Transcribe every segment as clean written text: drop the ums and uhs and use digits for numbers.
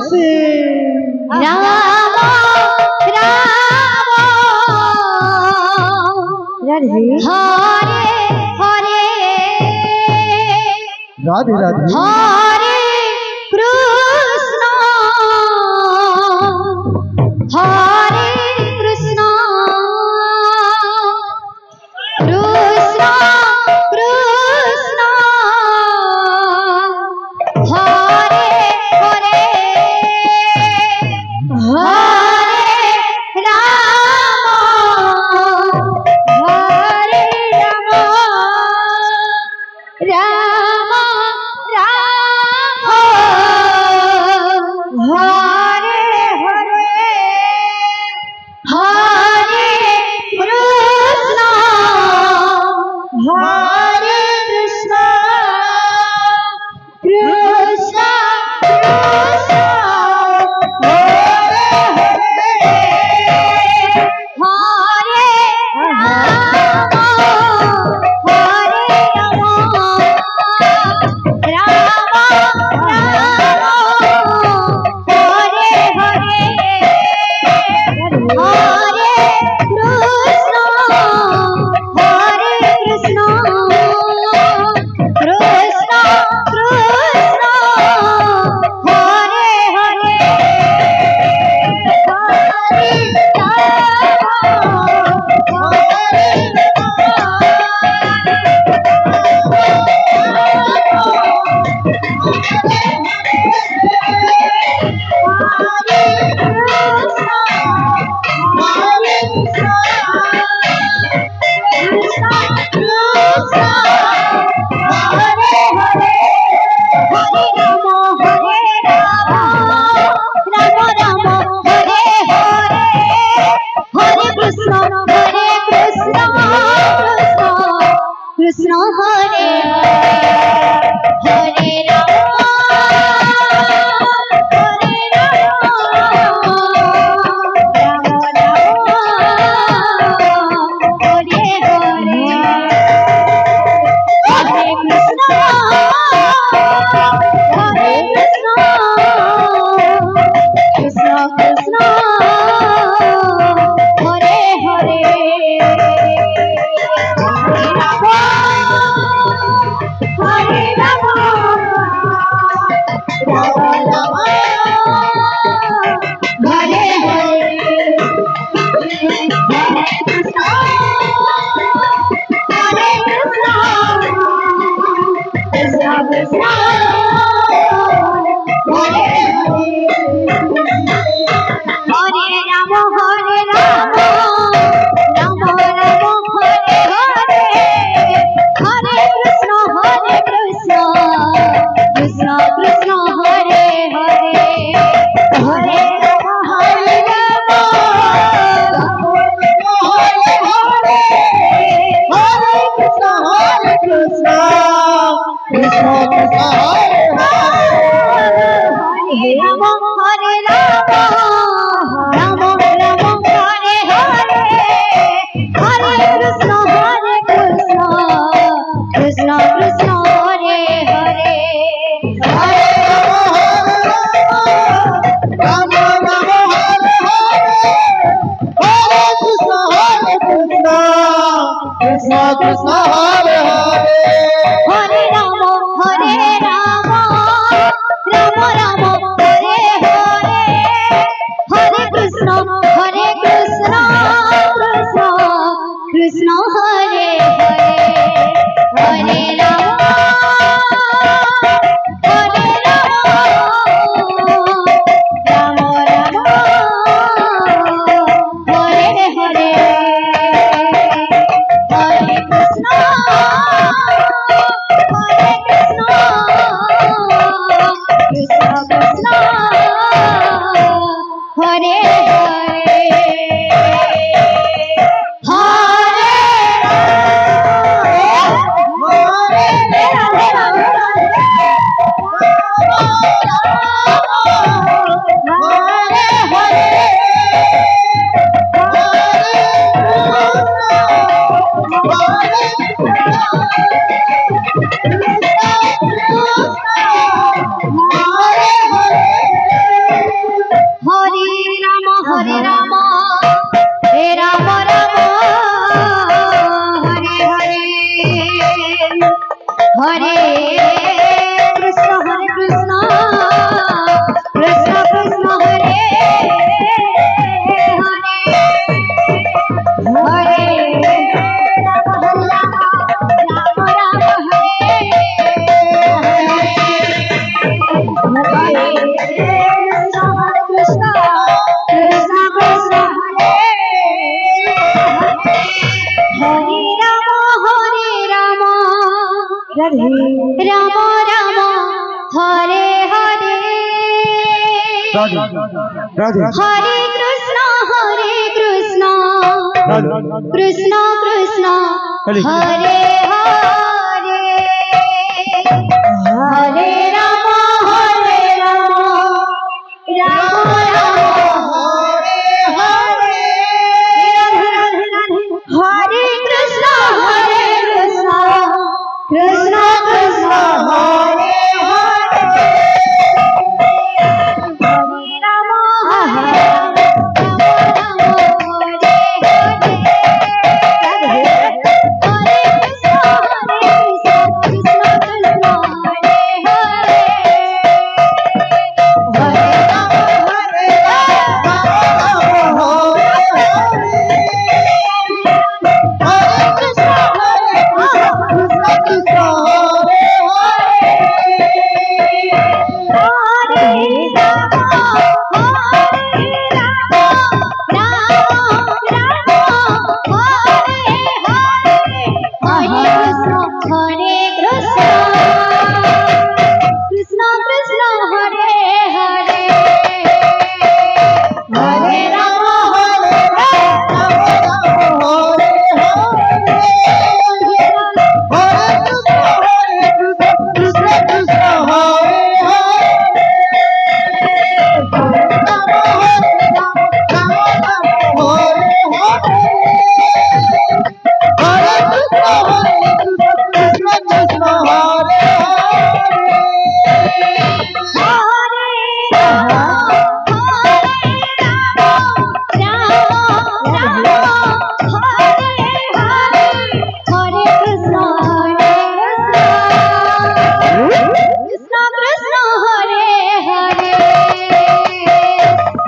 से राम राम हरे हरे राधे राधे हरे कृष्ण हरे कृष्ण कृष्ण कृष्ण हरे हरे हरे राम हरे राम राम राम हरे हरे हरे कृष्ण हरे कृष्ण कृष्ण कृष्ण हरे हरे राम हरे राम हरे हरे हरे कृष्ण कृष्ण कृष्ण हरे हरे हरे कृष्ण हरे हरे राम हरे राम राम हरे हरे हरे कृष्ण कृष्ण कृष्ण हरे हरे हरे राम राम राम हरे हरे हरे कृष्ण कृष्ण कृष्ण हरे हरे हरे राम राम राम हरे हरे हरे कृष्ण कृष्ण कृष्ण हरे हरे हरे राम हरे कृष्ण कृष्ण कृष्ण कृष्ण हरे हरे राम राम राम हरे हरे हरे कृष्ण कृष्ण कृष्ण हरे हरे हरे राम राम हरे हरे कृष्ण कृष्ण कृष्ण हरे हरे हरे राम राम राम हरे हरे हरे कृष्ण कृष्ण कृष्ण हरे हरे हरे राम राम राम हरे हरे हरे कृष्ण कृष्ण कृष्ण हरे हरे हरे कृष्ण कृष्ण कृष्ण हरे हरे राम राम हरे हरे कृष्ण कृष्ण कृष्ण हरे हरे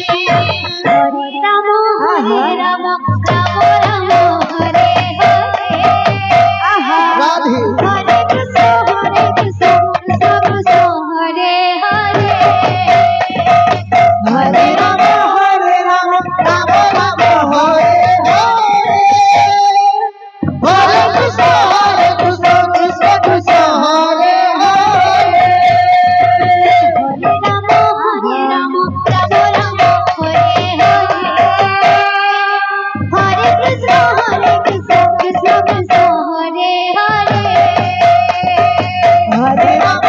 राम राधे राम राम हरे हरे राधे राधे हरे कृष्ण कृष्ण कृष्ण हरे हरे हरे राम राम राम हरे हरे हरे कृष्ण कृष्ण कृष्ण हरे हरे हरे राम कृष्ण कृष्ण हरे हरे हरे राम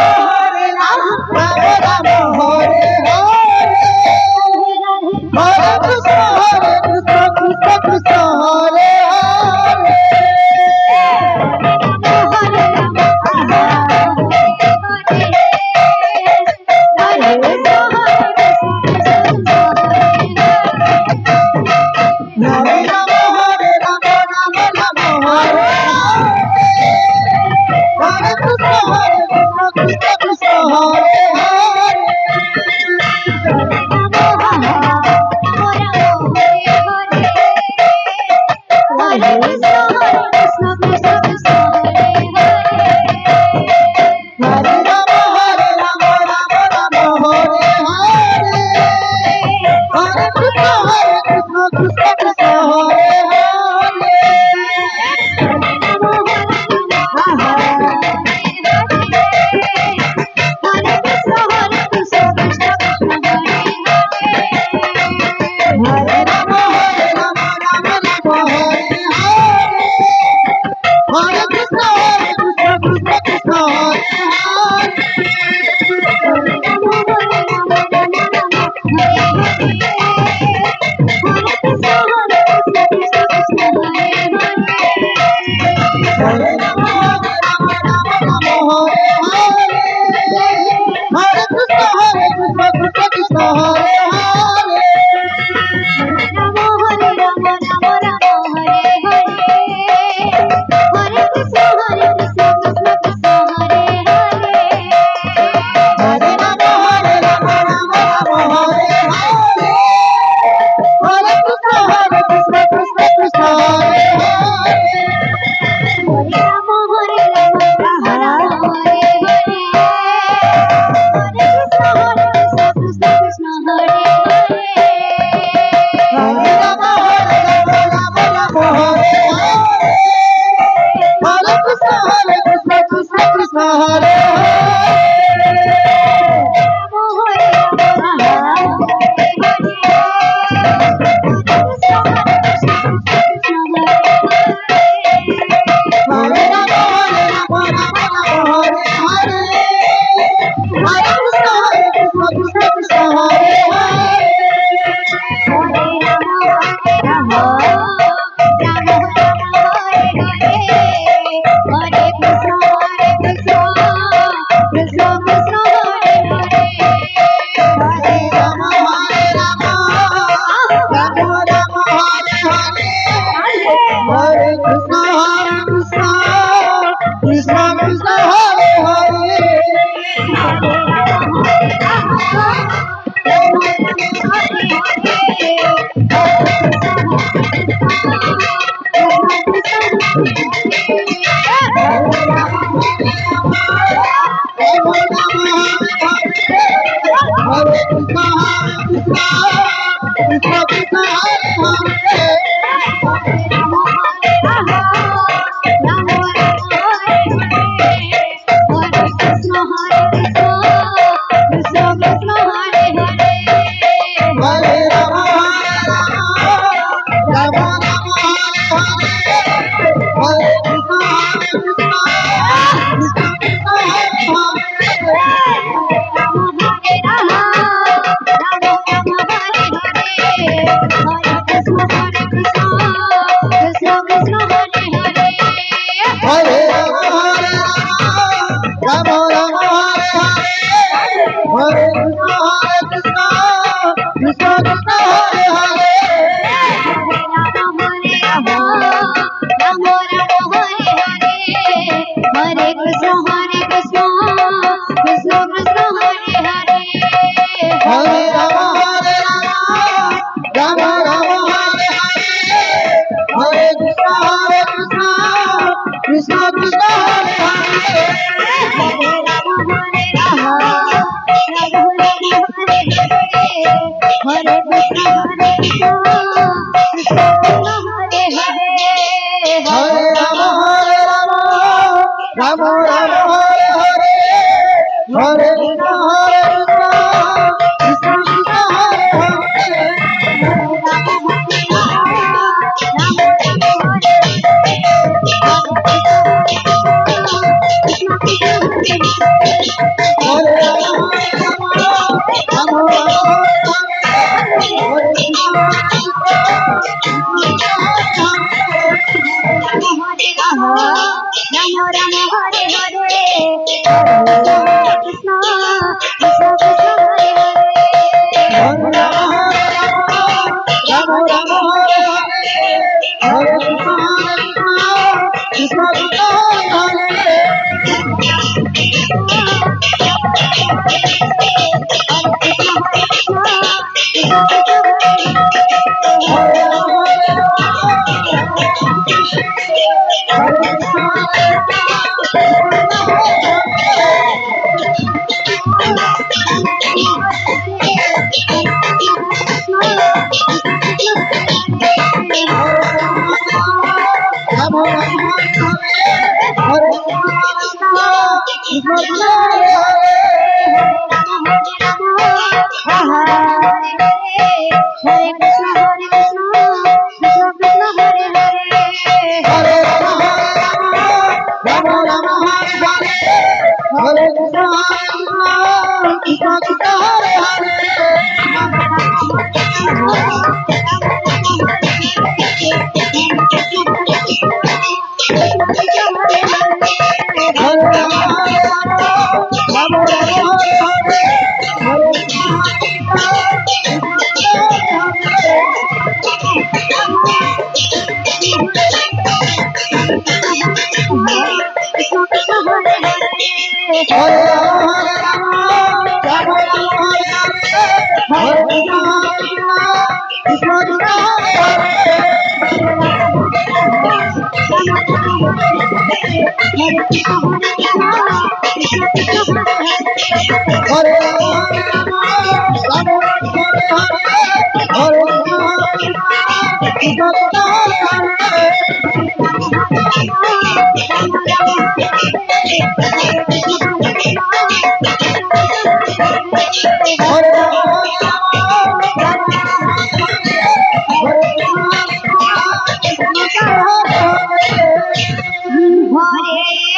Hare